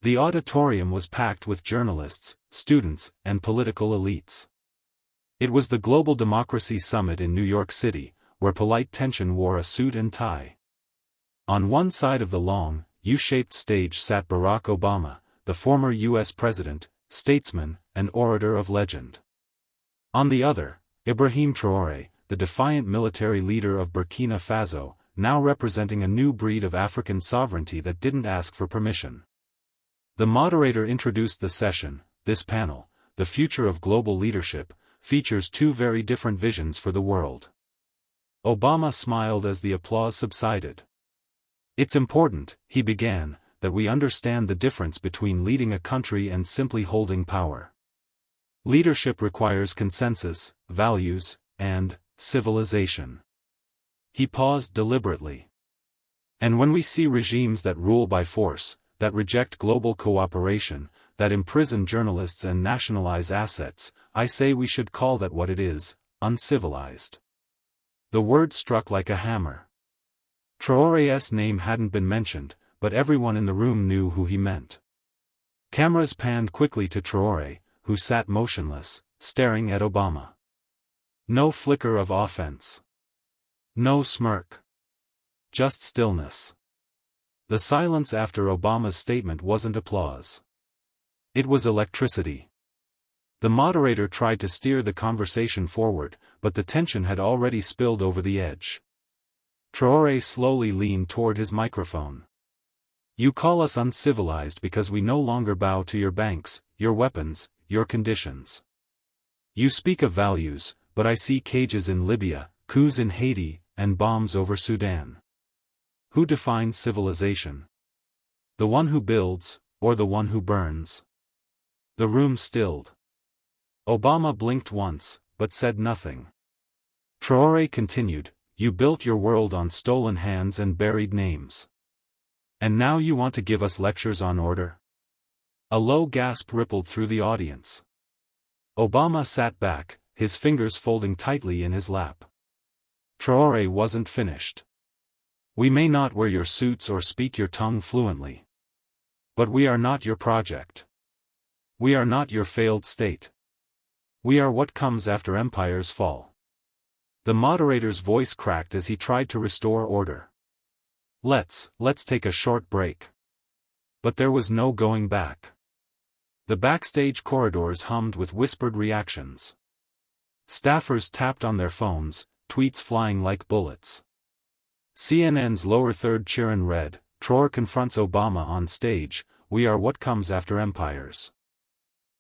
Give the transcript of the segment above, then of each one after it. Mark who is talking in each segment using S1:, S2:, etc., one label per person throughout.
S1: The auditorium was packed with journalists, students, and political elites. It was the Global Democracy Summit in New York City, where polite tension wore a suit and tie. On one side of the long, U-shaped stage sat Barack Obama, the former U.S. president, statesman, and orator of legend. On the other, Ibrahim Traoré, the defiant military leader of Burkina Faso, now representing a new breed of African sovereignty that didn't ask for permission. The moderator introduced the session. This panel, The Future of Global Leadership, features two very different visions for the world. Obama smiled as the applause subsided. It's important, he began, that we understand the difference between leading a country and simply holding power. Leadership requires consensus, values, and civilization. He paused deliberately. And when we see regimes that rule by force, that reject global cooperation, that imprison journalists and nationalize assets, I say we should call that what it is, uncivilized. The word struck like a hammer. Traoré's name hadn't been mentioned, but everyone in the room knew who he meant. Cameras panned quickly to Traoré, who sat motionless, staring at Obama. No flicker of offense. No smirk. Just stillness. The silence after Obama's statement wasn't applause. It was electricity. The moderator tried to steer the conversation forward, but the tension had already spilled over the edge. Traoré slowly leaned toward his microphone. You call us uncivilized because we no longer bow to your banks, your weapons, your conditions. You speak of values, but I see cages in Libya, coups in Haiti, and bombs over Sudan. Who defines civilization? The one who builds, or the one who burns? The room stilled. Obama blinked once, but said nothing. Traoré continued, you built your world on stolen hands and buried names. And now you want to give us lectures on order? A low gasp rippled through the audience. Obama sat back, his fingers folding tightly in his lap. Traoré wasn't finished. We may not wear your suits or speak your tongue fluently. But we are not your project. We are not your failed state. We are what comes after empires fall. The moderator's voice cracked as he tried to restore order. Let's take a short break. But there was no going back. The backstage corridors hummed with whispered reactions. Staffers tapped on their phones, tweets flying like bullets. CNN's lower third cherin read, Traoré confronts Obama on stage, we are what comes after empires.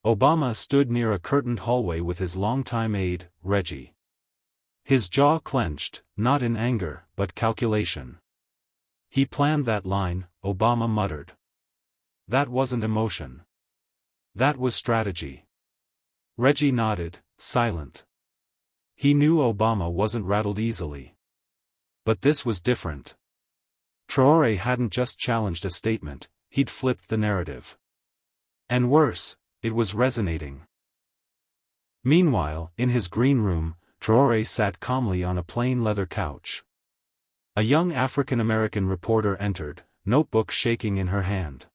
S1: Obama stood near a curtained hallway with his longtime aide, Reggie. His jaw clenched, not in anger, but calculation. He planned that line, Obama muttered. That wasn't emotion. That was strategy. Reggie nodded, silent. He knew Obama wasn't rattled easily. But this was different. Traoré hadn't just challenged a statement, he'd flipped the narrative. And worse, it was resonating. Meanwhile, in his green room, Traoré sat calmly on a plain leather couch. A young African-American reporter entered, notebook shaking in her hand.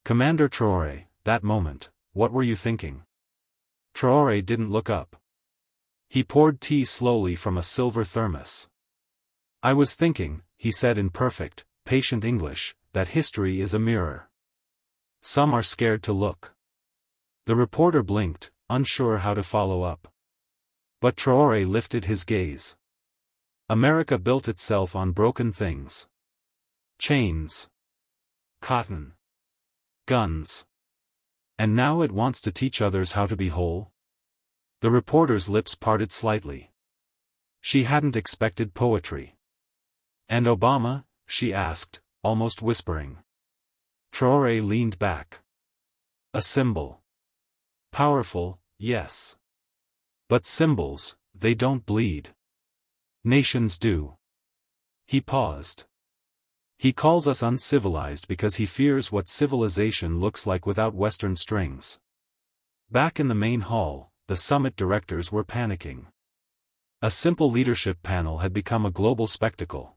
S1: Commander Traoré, that moment, what were you thinking? Traoré didn't look up. He poured tea slowly from a silver thermos. I was thinking, he said in perfect, patient English, that history is a mirror. Some are scared to look. The reporter blinked, unsure how to follow up. But Traoré lifted his gaze. America built itself on broken things. Chains. Cotton. Guns. And now it wants to teach others how to be whole? The reporter's lips parted slightly. She hadn't expected poetry. And Obama? She asked, almost whispering. Traoré leaned back. A symbol. Powerful, yes. But symbols, they don't bleed. Nations do. He paused. He calls us uncivilized because he fears what civilization looks like without Western strings. Back in the main hall, the summit directors were panicking. A simple leadership panel had become a global spectacle.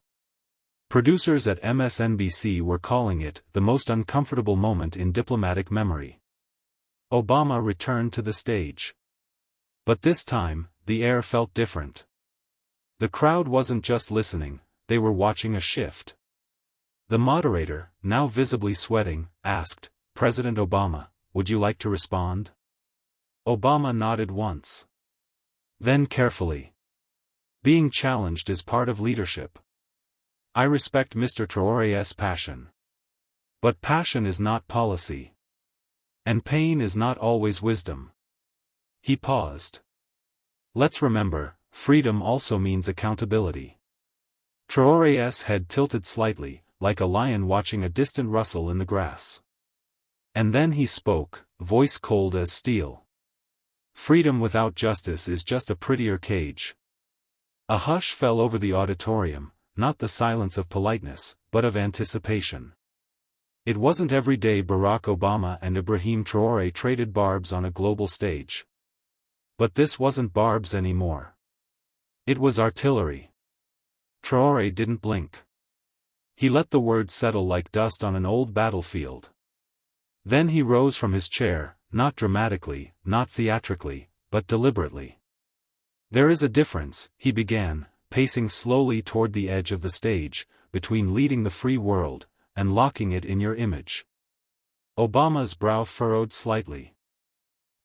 S1: Producers at MSNBC were calling it the most uncomfortable moment in diplomatic memory. Obama returned to the stage. But this time, the air felt different. The crowd wasn't just listening, they were watching a shift. The moderator, now visibly sweating, asked, "President Obama, would you like to respond?" Obama nodded once. Then carefully. "Being challenged is part of leadership. I respect Mr. Traoré's passion. But passion is not policy. And pain is not always wisdom." He paused. "Let's remember, freedom also means accountability." Traoré's head tilted slightly, like a lion watching a distant rustle in the grass. And then he spoke, voice cold as steel. "Freedom without justice is just a prettier cage." A hush fell over the auditorium, not the silence of politeness, but of anticipation. It wasn't every day Barack Obama and Ibrahim Traoré traded barbs on a global stage. But this wasn't barbs anymore. It was artillery. Traoré didn't blink. He let the words settle like dust on an old battlefield. Then he rose from his chair, not dramatically, not theatrically, but deliberately. "There is a difference," he began, pacing slowly toward the edge of the stage, "between leading the free world, and locking it in your image." Obama's brow furrowed slightly.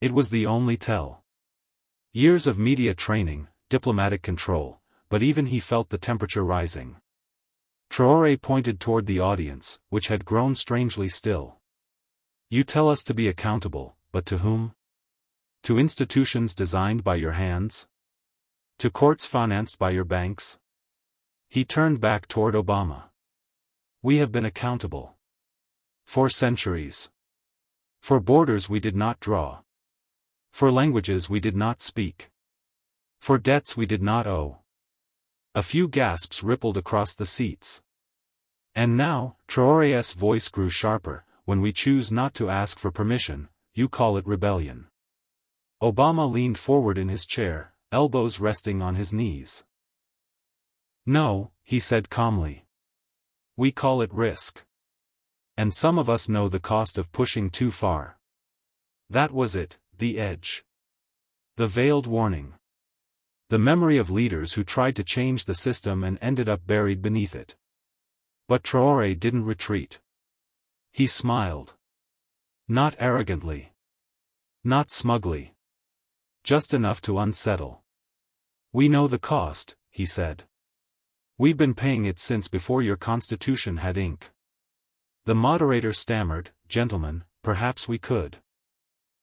S1: It was the only tell. Years of media training, diplomatic control, but even he felt the temperature rising. Traoré pointed toward the audience, which had grown strangely still. "You tell us to be accountable, but to whom? To institutions designed by your hands? To courts financed by your banks?" He turned back toward Obama. "We have been accountable. For centuries. For borders we did not draw. For languages we did not speak. For debts we did not owe." A few gasps rippled across the seats. "And now," Traoré's voice grew sharper, "when we choose not to ask for permission, you call it rebellion." Obama leaned forward in his chair, elbows resting on his knees. "No," he said calmly. "We call it risk. And some of us know the cost of pushing too far." That was it, the edge. The veiled warning. The memory of leaders who tried to change the system and ended up buried beneath it. But Traoré didn't retreat. He smiled. Not arrogantly. Not smugly. Just enough to unsettle. "We know the cost," he said. "We've been paying it since before your constitution had ink." The moderator stammered, "Gentlemen, perhaps we could."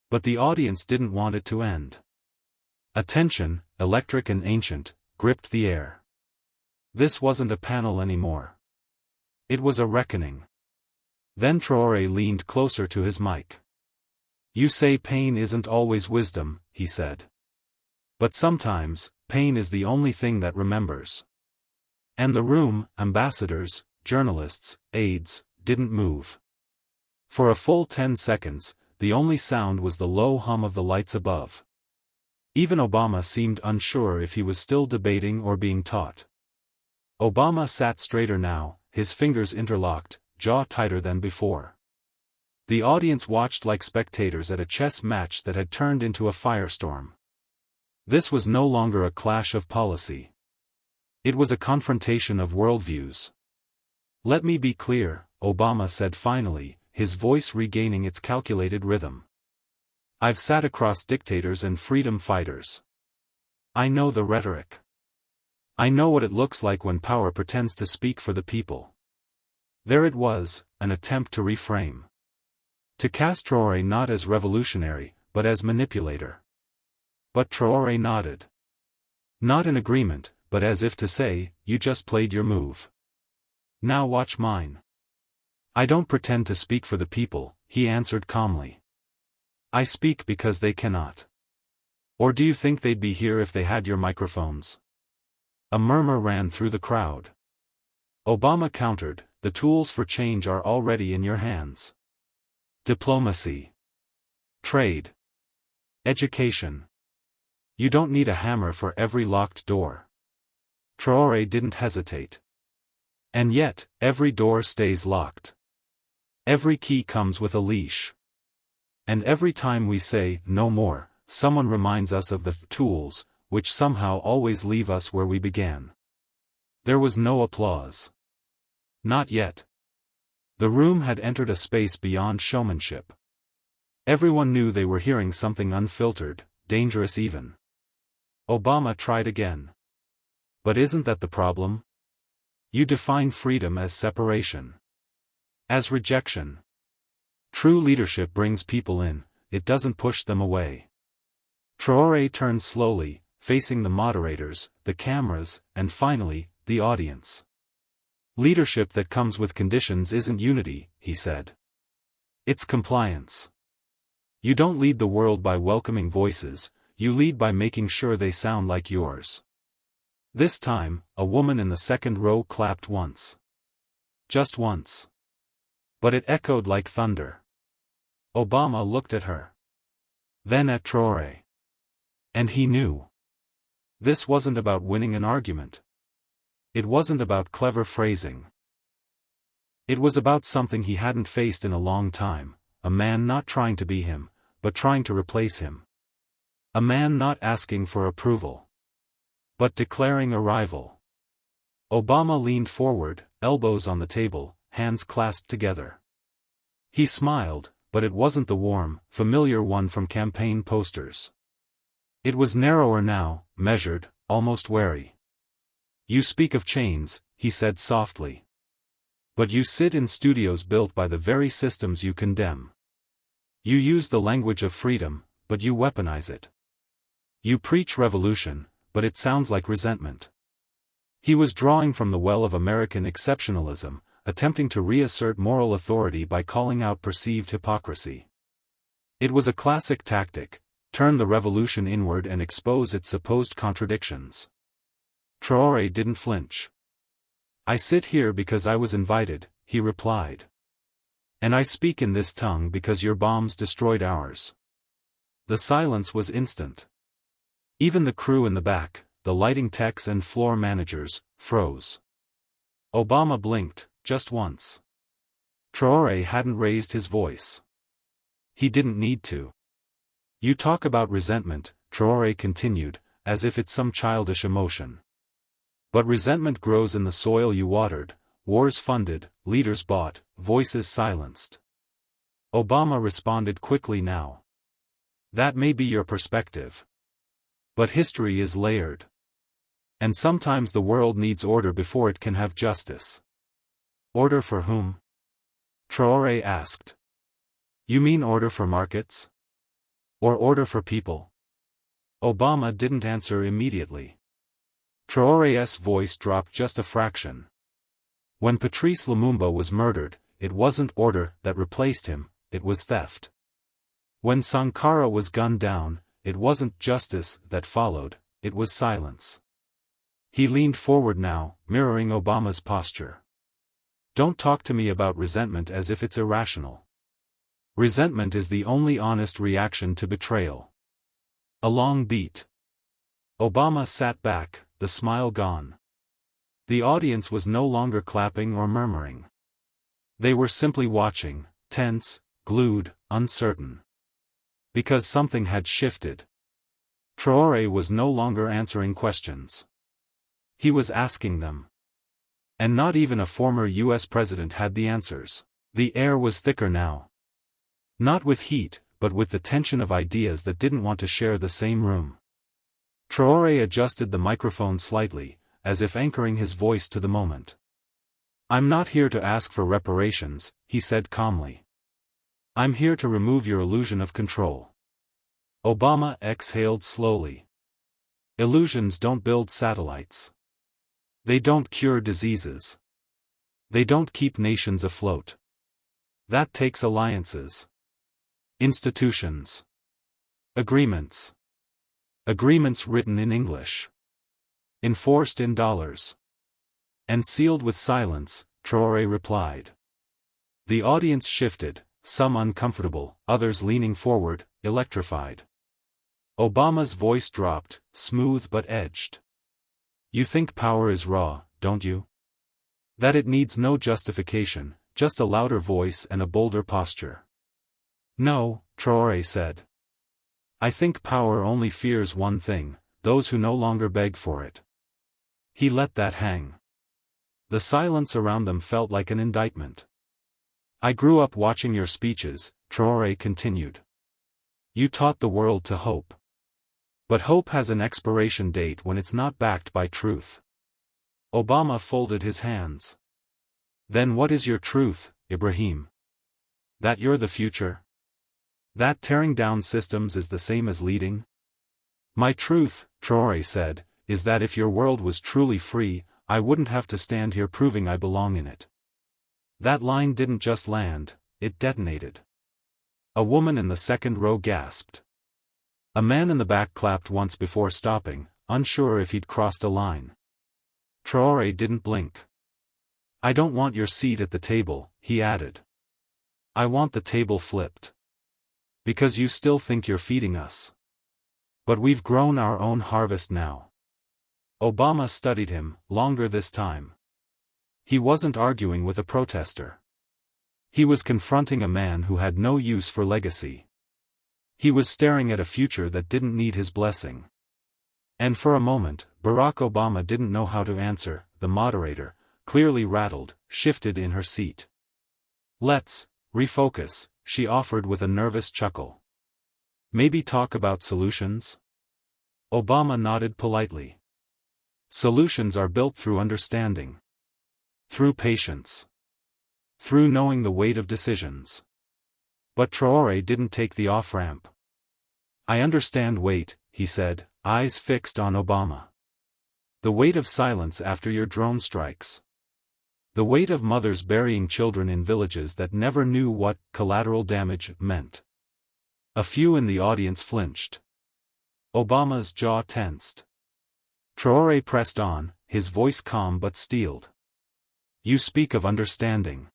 S1: But the audience didn't want it to end. A tension, electric and ancient, gripped the air. This wasn't a panel anymore. It was a reckoning. Then Traoré leaned closer to his mic. "You say pain isn't always wisdom," he said. "But sometimes, pain is the only thing that remembers." And the room, ambassadors, journalists, aides, didn't move. For a full 10 seconds, the only sound was the low hum of the lights above. Even Obama seemed unsure if he was still debating or being taught. Obama sat straighter now, his fingers interlocked, jaw tighter than before. The audience watched like spectators at a chess match that had turned into a firestorm. This was no longer a clash of policy. It was a confrontation of worldviews. "Let me be clear," Obama said finally, his voice regaining its calculated rhythm. "I've sat across dictators and freedom fighters. I know the rhetoric. I know what it looks like when power pretends to speak for the people." There it was, an attempt to reframe. To cast Traoré not as revolutionary, but as manipulator. But Traoré nodded. Not in agreement, but as if to say, "You just played your move. Now watch mine." "I don't pretend to speak for the people," he answered calmly. "I speak because they cannot. Or do you think they'd be here if they had your microphones?" A murmur ran through the crowd. Obama countered, "The tools for change are already in your hands. Diplomacy. Trade. Education. You don't need a hammer for every locked door." Traoré didn't hesitate. And yet, every door stays locked. Every key comes with a leash. And every time we say, no more, someone reminds us of the tools, which somehow always leave us where we began. There was no applause. Not yet. The room had entered a space beyond showmanship. Everyone knew they were hearing something unfiltered, dangerous even. Obama tried again. But isn't that the problem? You define freedom as separation. As rejection. True leadership brings people in, it doesn't push them away. Traoré turned slowly, facing the moderators, the cameras, and finally, the audience. Leadership that comes with conditions isn't unity, he said. It's compliance. You don't lead the world by welcoming voices, you lead by making sure they sound like yours. This time, a woman in the second row clapped once. Just once. But it echoed like thunder. Obama looked at her. Then at Traoré. And he knew. This wasn't about winning an argument. It wasn't about clever phrasing. It was about something he hadn't faced in a long time, a man not trying to be him, but trying to replace him. A man not asking for approval, but declaring arrival. Obama leaned forward, elbows on the table, hands clasped together. He smiled, but it wasn't the warm, familiar one from campaign posters. It was narrower now, measured, almost wary. You speak of chains, he said softly. But you sit in studios built by the very systems you condemn. You use the language of freedom, but you weaponize it. You preach revolution, but it sounds like resentment. He was drawing from the well of American exceptionalism, attempting to reassert moral authority by calling out perceived hypocrisy. It was a classic tactic, turn the revolution inward and expose its supposed contradictions. Traoré didn't flinch. I sit here because I was invited, he replied. And I speak in this tongue because your bombs destroyed ours. The silence was instant. Even the crew in the back, the lighting techs and floor managers, froze. Obama blinked, just once. Traoré hadn't raised his voice. He didn't need to. You talk about resentment, Traoré continued, as if it's some childish emotion. But resentment grows in the soil you watered, wars funded, leaders bought, voices silenced. Obama responded quickly now. That may be your perspective. But history is layered. And sometimes the world needs order before it can have justice. Order for whom? Traoré asked. You mean order for markets? Or order for people? Obama didn't answer immediately. Traoré's voice dropped just a fraction. When Patrice Lumumba was murdered, it wasn't order that replaced him, it was theft. When Sankara was gunned down, it wasn't justice that followed, it was silence. He leaned forward now, mirroring Obama's posture. Don't talk to me about resentment as if it's irrational. Resentment is the only honest reaction to betrayal. A long beat. Obama sat back, the smile gone. The audience was no longer clapping or murmuring. They were simply watching, tense, glued, uncertain. Because something had shifted. Traoré was no longer answering questions. He was asking them. And not even a former U.S. president had the answers. The air was thicker now. Not with heat, but with the tension of ideas that didn't want to share the same room. Traoré adjusted the microphone slightly, as if anchoring his voice to the moment. I'm not here to ask for reparations, he said calmly. I'm here to remove your illusion of control. Obama exhaled slowly. Illusions don't build satellites. They don't cure diseases. They don't keep nations afloat. That takes alliances. Institutions. Agreements. Agreements written in English. Enforced in dollars. And sealed with silence, Traoré replied. The audience shifted, some uncomfortable, others leaning forward, electrified. Obama's voice dropped, smooth but edged. You think power is raw, don't you? That it needs no justification, just a louder voice and a bolder posture. No, Traoré said. I think power only fears one thing, those who no longer beg for it. He let that hang. The silence around them felt like an indictment. I grew up watching your speeches, Traoré continued. You taught the world to hope. But hope has an expiration date when it's not backed by truth. Obama folded his hands. Then what is your truth, Ibrahim? That you're the future? That tearing down systems is the same as leading? My truth, Traoré said, is that if your world was truly free, I wouldn't have to stand here proving I belong in it. That line didn't just land, it detonated. A woman in the second row gasped. A man in the back clapped once before stopping, unsure if he'd crossed a line. Traoré didn't blink. I don't want your seat at the table, he added. I want the table flipped. Because you still think you're feeding us. But we've grown our own harvest now. Obama studied him, longer this time. He wasn't arguing with a protester. He was confronting a man who had no use for legacy. He was staring at a future that didn't need his blessing. And for a moment, Barack Obama didn't know how to answer. The moderator, clearly rattled, shifted in her seat. Let's refocus, she offered with a nervous chuckle. Maybe talk about solutions? Obama nodded politely. Solutions are built through understanding. Through patience. Through knowing the weight of decisions. But Traoré didn't take the off-ramp. I understand weight, he said, eyes fixed on Obama. The weight of silence after your drone strikes. The weight of mothers burying children in villages that never knew what collateral damage meant. A few in the audience flinched. Obama's jaw tensed. Traoré pressed on, his voice calm but steeled. You speak of understanding.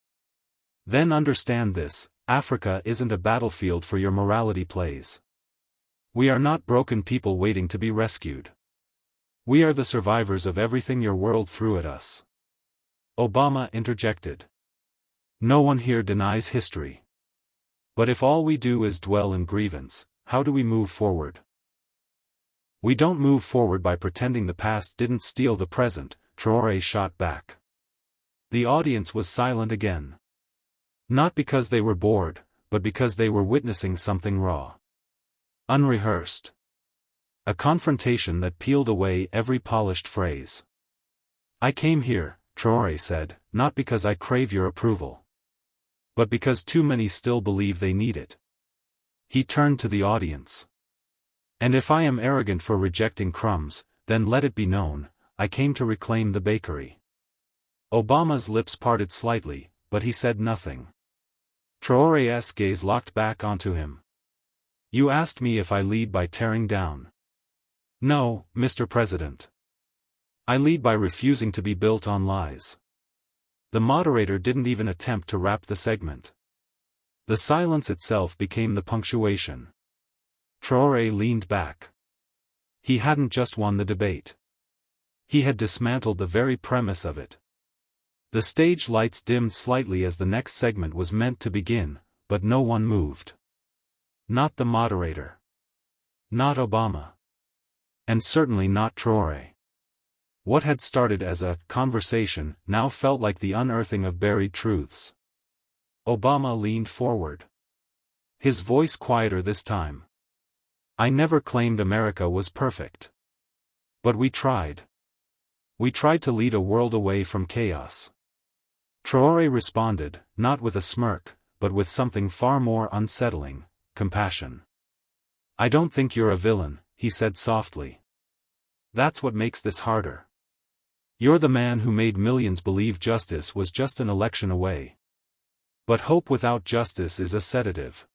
S1: Then understand this, Africa isn't a battlefield for your morality plays. We are not broken people waiting to be rescued. We are the survivors of everything your world threw at us. Obama interjected. No one here denies history. But if all we do is dwell in grievance, how do we move forward? We don't move forward by pretending the past didn't steal the present, Traoré shot back. The audience was silent again. Not because they were bored, but because they were witnessing something raw. Unrehearsed. A confrontation that peeled away every polished phrase. I came here, Traoré said, not because I crave your approval. But because too many still believe they need it. He turned to the audience. And if I am arrogant for rejecting crumbs, then let it be known, I came to reclaim the bakery. Obama's lips parted slightly, but he said nothing. Traoré's gaze locked back onto him. You asked me if I lead by tearing down. No, Mr. President. I lead by refusing to be built on lies. The moderator didn't even attempt to wrap the segment. The silence itself became the punctuation. Traoré leaned back. He hadn't just won the debate. He had dismantled the very premise of it. The stage lights dimmed slightly as the next segment was meant to begin, but no one moved. Not the moderator. Not Obama. And certainly not Traoré. What had started as a conversation now felt like the unearthing of buried truths. Obama leaned forward. His voice quieter this time. I never claimed America was perfect. But we tried. We tried to lead a world away from chaos. Traoré responded, not with a smirk, but with something far more unsettling, compassion. I don't think you're a villain, he said softly. That's what makes this harder. You're the man who made millions believe justice was just an election away. But hope without justice is a sedative.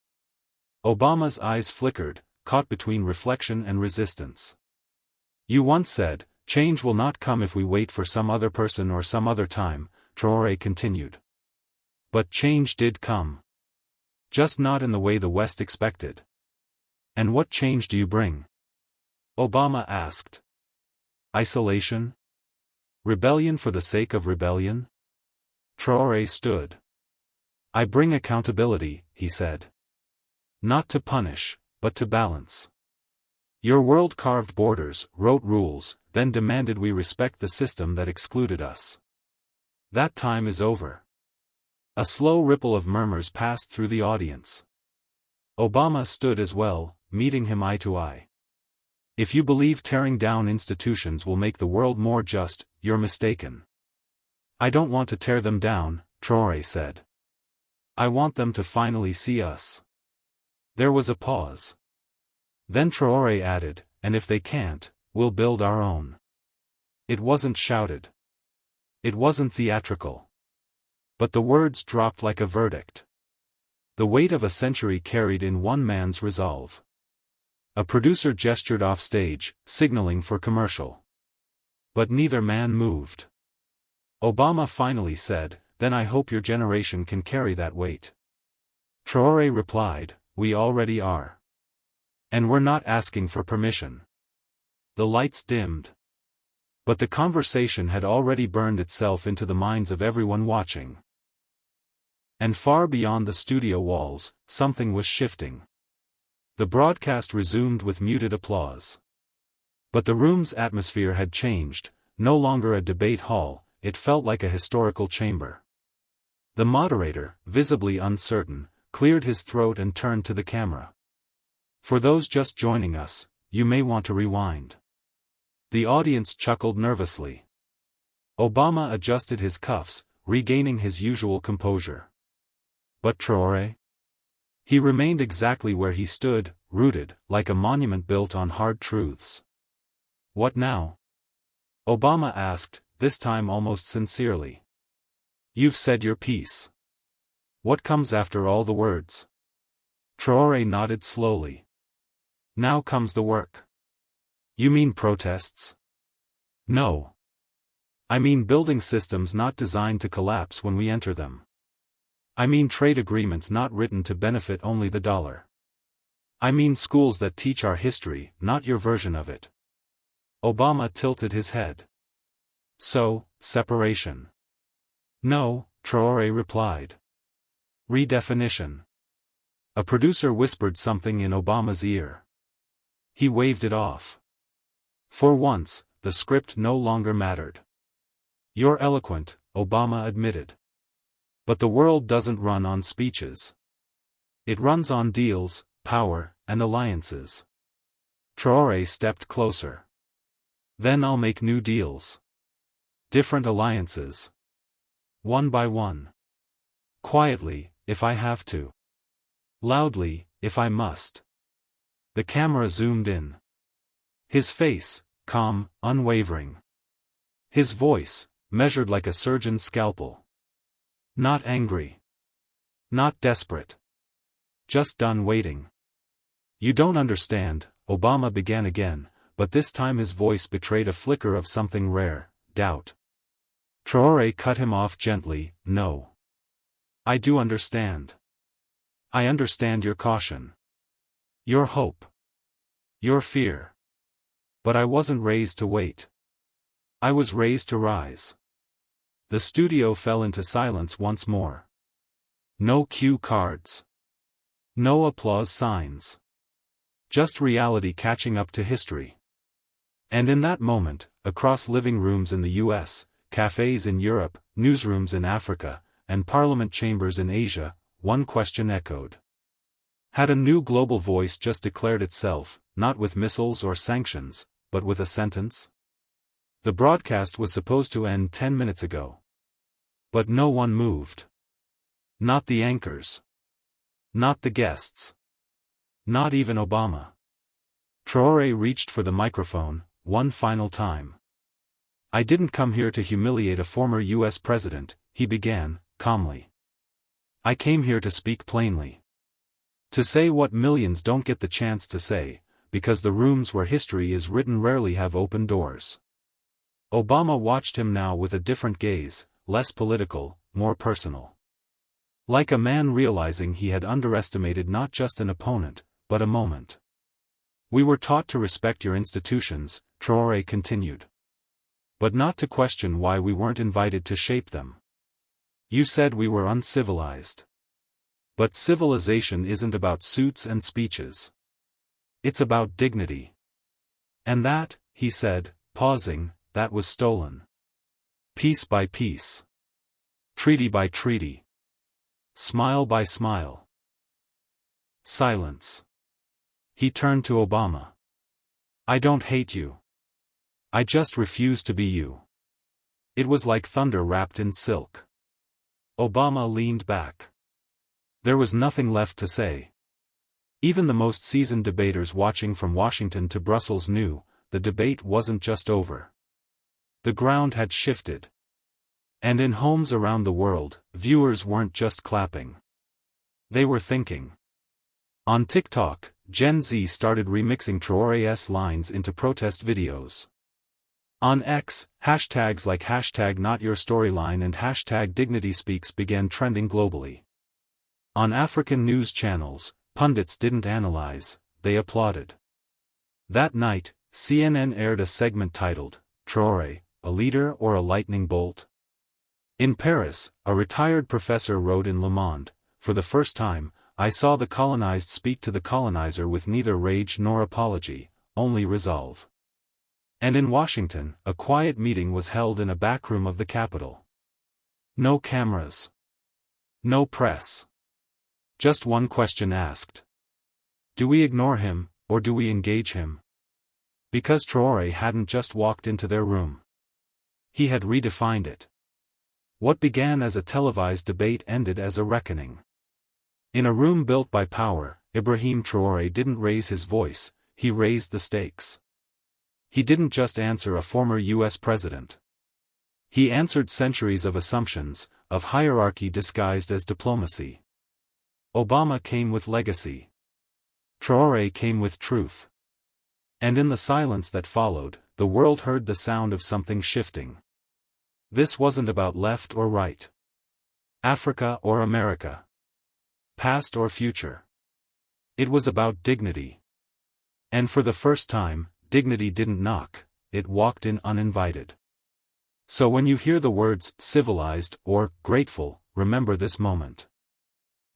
S1: Obama's eyes flickered, caught between reflection and resistance. You once said, change will not come if we wait for some other person or some other time, Traoré continued. But change did come. Just not in the way the West expected. And what change do you bring? Obama asked. Isolation? Rebellion for the sake of rebellion? Traoré stood. "I bring accountability," he said. "Not to punish, but to balance. Your world carved borders, wrote rules, then demanded we respect the system that excluded us. That time is over." A slow ripple of murmurs passed through the audience. Obama stood as well, meeting him eye to eye. "If you believe tearing down institutions will make the world more just, you're mistaken." "I don't want to tear them down," Traoré said. "I want them to finally see us." There was a pause. Then Traoré added, "And if they can't, we'll build our own." It wasn't shouted. It wasn't theatrical. But the words dropped like a verdict. The weight of a century carried in one man's resolve. A producer gestured off stage, signaling for commercial. But neither man moved. Obama finally said, "Then I hope your generation can carry that weight." Traoré replied, "We already are. And we're not asking for permission." The lights dimmed. But the conversation had already burned itself into the minds of everyone watching. And far beyond the studio walls, something was shifting. The broadcast resumed with muted applause. But the room's atmosphere had changed, no longer a debate hall, it felt like a historical chamber. The moderator, visibly uncertain, cleared his throat and turned to the camera. "For those just joining us, you may want to rewind." The audience chuckled nervously. Obama adjusted his cuffs, regaining his usual composure. But Traoré? He remained exactly where he stood, rooted, like a monument built on hard truths. "What now?" Obama asked, this time almost sincerely. "You've said your piece. What comes after all the words?" Traoré nodded slowly. "Now comes the work." "You mean protests?" "No. I mean building systems not designed to collapse when we enter them. I mean trade agreements not written to benefit only the dollar. I mean schools that teach our history, not your version of it." Obama tilted his head. "So, separation?" "No," Traoré replied. "Redefinition." A producer whispered something in Obama's ear. He waved it off. For once, the script no longer mattered. "You're eloquent," Obama admitted. "But the world doesn't run on speeches. It runs on deals, power, and alliances." Traoré stepped closer. "Then I'll make new deals. Different alliances. One by one. Quietly, if I have to. Loudly, if I must." The camera zoomed in. His face, calm, unwavering. His voice, measured like a surgeon's scalpel. Not angry. Not desperate. Just done waiting. "You don't understand," Obama began again, but this time his voice betrayed a flicker of something rare, doubt. Traoré cut him off gently, "No. I do understand. I understand your caution. Your hope. Your fear. But I wasn't raised to wait. I was raised to rise." The studio fell into silence once more. No cue cards. No applause signs. Just reality catching up to history. And in that moment, across living rooms in the US, cafes in Europe, newsrooms in Africa, and parliament chambers in Asia, one question echoed. Had a new global voice just declared itself, not with missiles or sanctions, but with a sentence? The broadcast was supposed to end 10 minutes ago. But no one moved. Not the anchors. Not the guests. Not even Obama. Traoré reached for the microphone, one final time. "I didn't come here to humiliate a former US president," he began, calmly. "I came here to speak plainly. To say what millions don't get the chance to say, because the rooms where history is written rarely have open doors." Obama watched him now with a different gaze, less political, more personal. Like a man realizing he had underestimated not just an opponent, but a moment. "We were taught to respect your institutions," Traoré continued. "But not to question why we weren't invited to shape them. You said we were uncivilized. But civilization isn't about suits and speeches. It's about dignity. And that, he said, pausing, that was stolen. Piece by piece. Treaty by treaty. Smile by smile. Silence. He turned to Obama. I don't hate you. I just refuse to be you. It was like thunder wrapped in silk. Obama leaned back. There was nothing left to say. Even the most seasoned debaters watching from Washington to Brussels knew, the debate wasn't just over. The ground had shifted. And in homes around the world, viewers weren't just clapping. They were thinking. On TikTok, Gen Z started remixing Traoré's lines into protest videos. On X, hashtags like #NotYourStoryline and #DignitySpeaks began trending globally. On African news channels, pundits didn't analyze, they applauded. That night, CNN aired a segment titled, Traoré, a leader or a lightning bolt? In Paris, a retired professor wrote in Le Monde, for the first time, I saw the colonized speak to the colonizer with neither rage nor apology, only resolve. And in Washington, a quiet meeting was held in a backroom of the Capitol. No cameras. No press. Just one question asked. Do we ignore him, or do we engage him? Because Traoré hadn't just walked into their room. He had redefined it. What began as a televised debate ended as a reckoning. In a room built by power, Ibrahim Traoré didn't raise his voice, he raised the stakes. He didn't just answer a former U.S. president. He answered centuries of assumptions, of hierarchy disguised as diplomacy. Obama came with legacy. Traoré came with truth. And in the silence that followed, the world heard the sound of something shifting. This wasn't about left or right. Africa or America. Past or future. It was about dignity. And for the first time, dignity didn't knock, it walked in uninvited. So when you hear the words civilized or grateful, remember this moment.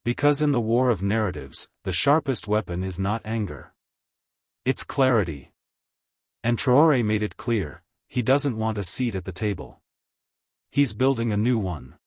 S1: Because in the war of narratives, the sharpest weapon is not anger. It's clarity. And Traoré made it clear, he doesn't want a seat at the table. He's building a new one.